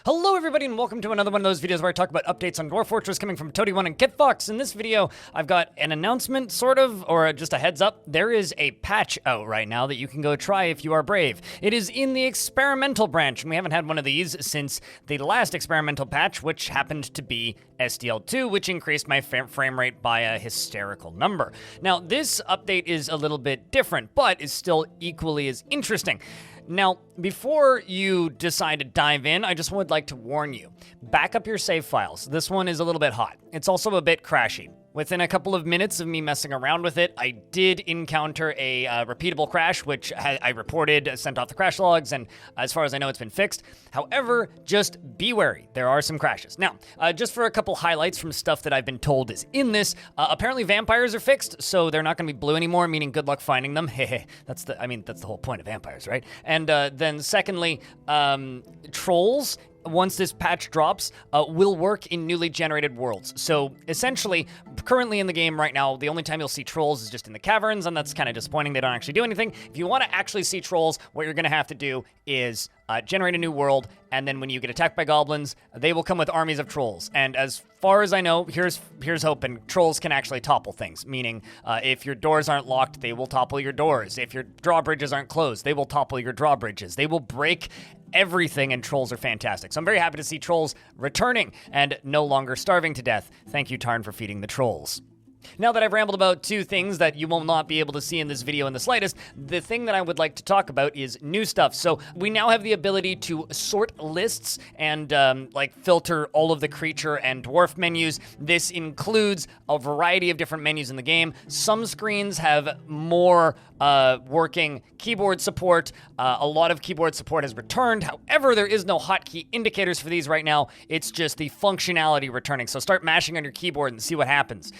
Hello everybody and welcome to another one of those videos where I talk about updates on Dwarf Fortress coming from Toady1 and KitFox. In this video, I've got an announcement, sort of, or just a heads up. There is a patch out right now that you can go try if you are brave. It is in the experimental branch, and we haven't had one of these since the last experimental patch, which happened to be SDL2, which increased my frame rate by a hysterical number. Now, this update is a little bit different, but is still equally as interesting. Now, before you decide to dive in, I just would like to warn you. Back up your save files. This one is a little bit hot. It's also a bit crashy. Within a couple of minutes of me messing around with it, I did encounter a repeatable crash, which I reported, sent off the crash logs, and as far as I know, it's been fixed. However, just be wary. There are some crashes. Now, just for a couple highlights from stuff that I've been told is in this, apparently vampires are fixed, so they're not going to be blue anymore, meaning good luck finding them. Hehe, that's the whole point of vampires, right? And then secondly, trolls, once this patch drops, will work in newly generated worlds. So essentially, currently in the game right now, the only time you'll see trolls is just in the caverns, and that's kind of disappointing. They don't actually do anything. If you want to actually see trolls, what you're going to have to do is generate a new world, and then when you get attacked by goblins, they will come with armies of trolls. And as far as I know, here's hoping, trolls can actually topple things, meaning if your doors aren't locked, they will topple your doors. If your drawbridges aren't closed, they will topple your drawbridges. They will break everything, and trolls are fantastic. So I'm very happy to see trolls returning and no longer starving to death. Thank you, Tarn, for feeding the trolls. Now that I've rambled about two things that you will not be able to see in this video in the slightest, the thing that I would like to talk about is new stuff. So we now have the ability to sort lists and filter all of the creature and dwarf menus. This includes a variety of different menus in the game. Some screens have more working keyboard support. A lot of keyboard support has returned. However, there is no hotkey indicators for these right now. It's just the functionality returning. So start mashing on your keyboard and see what happens.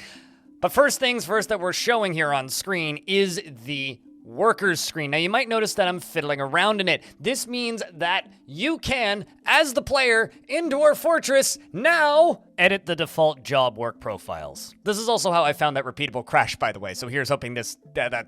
But first things first that we're showing here on screen is the workers screen. Now you might notice that I'm fiddling around in it. This means that you can, as the player in Dwarf Fortress, now edit the default job work profiles. This is also how I found that repeatable crash, by the way, so here's hoping that's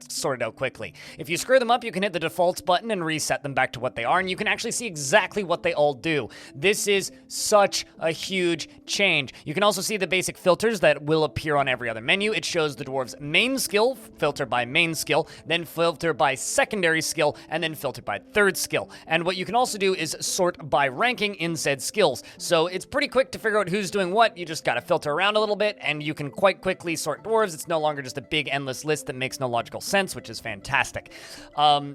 sorted out quickly. If you screw them up, you can hit the defaults button and reset them back to what they are, and you can actually see exactly what they all do. This is such a huge change. You can also see the basic filters that will appear on every other menu. It shows the dwarves' main skill, filter by main skill, then filter by secondary skill, and then filter by third skill. And what you can also do is sort by ranking in said skills. So it's pretty quick to figure out who's doing what. You just gotta filter around a little bit, and you can quite quickly sort dwarves. It's no longer just a big endless list that makes no logical sense, which is fantastic.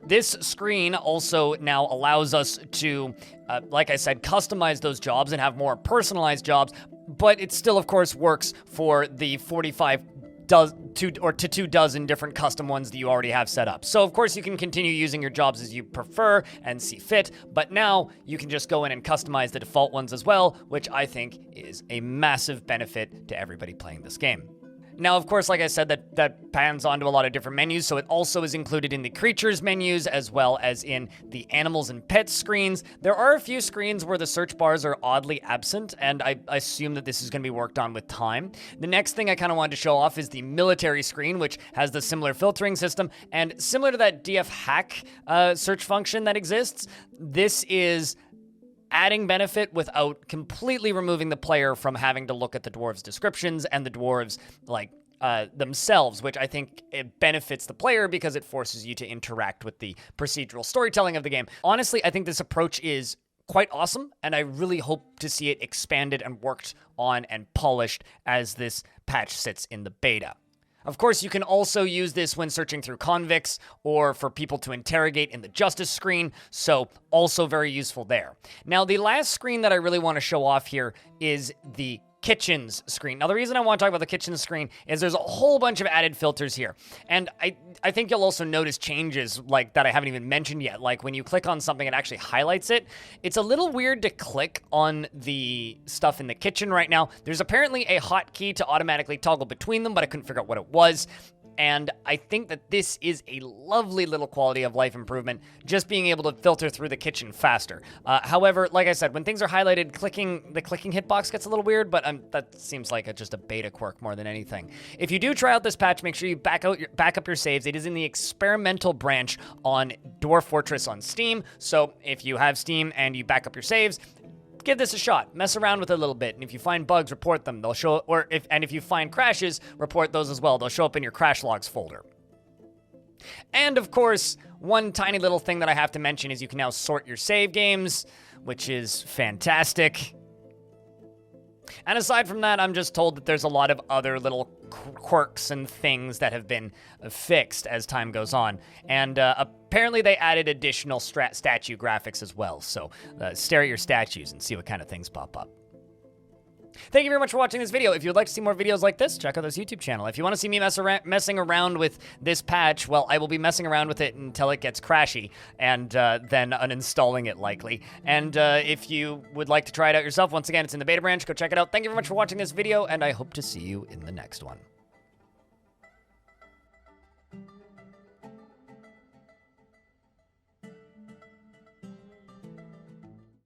This screen also now allows us to, like I said, customize those jobs and have more personalized jobs, but it still, of course, works for the 2 dozen different custom ones that you already have set up. So of course you can continue using your jobs as you prefer and see fit, but now you can just go in and customize the default ones as well, which I think is a massive benefit to everybody playing this game. Now, of course, like I said, that pans onto a lot of different menus, so it also is included in the creatures menus as well as in the animals and pets screens. There are a few screens where the search bars are oddly absent, and I assume that this is going to be worked on with time. The next thing I kind of wanted to show off is the military screen, which has the similar filtering system, and similar to that DF hack search function that exists, this is adding benefit without completely removing the player from having to look at the dwarves' descriptions and the dwarves, themselves, which I think it benefits the player because it forces you to interact with the procedural storytelling of the game. Honestly, I think this approach is quite awesome, and I really hope to see it expanded and worked on and polished as this patch sits in the beta. Of course, you can also use this when searching through convicts or for people to interrogate in the justice screen, so also very useful there. Now, the last screen that I really want to show off here is the kitchens screen. Now, the reason I want to talk about the kitchens screen is there's a whole bunch of added filters here. And I think you'll also notice changes like that I haven't even mentioned yet. Like when you click on something, it actually highlights it. It's a little weird to click on the stuff in the kitchen right now. There's apparently a hotkey to automatically toggle between them, but I couldn't figure out what it was. And I think that this is a lovely little quality of life improvement, just being able to filter through the kitchen faster. However, like I said, when things are highlighted, the clicking hitbox gets a little weird, but that seems like just a beta quirk more than anything. If you do try out this patch, make sure you back up your saves. It is in the experimental branch on Dwarf Fortress on Steam, so if you have Steam and you back up your saves, give this a shot. Mess around with it a little bit, and if you find bugs, report them. They'll show, if you find crashes, report those as well. They'll show up in your crash logs folder. And of course, one tiny little thing that I have to mention is you can now sort your save games, which is fantastic. And aside from that, I'm just told that there's a lot of other little quirks and things that have been fixed as time goes on. And apparently they added additional statue graphics as well. So stare at your statues and see what kind of things pop up. Thank you very much for watching this video. If you'd like to see more videos like this, check out this YouTube channel. If you want to see me messing around with this patch, well, I will be messing around with it until it gets crashy, and then uninstalling it likely. And if you would like to try it out yourself, once again, it's in the beta branch. Go check it out. Thank you very much for watching this video, and I hope to see you in the next one.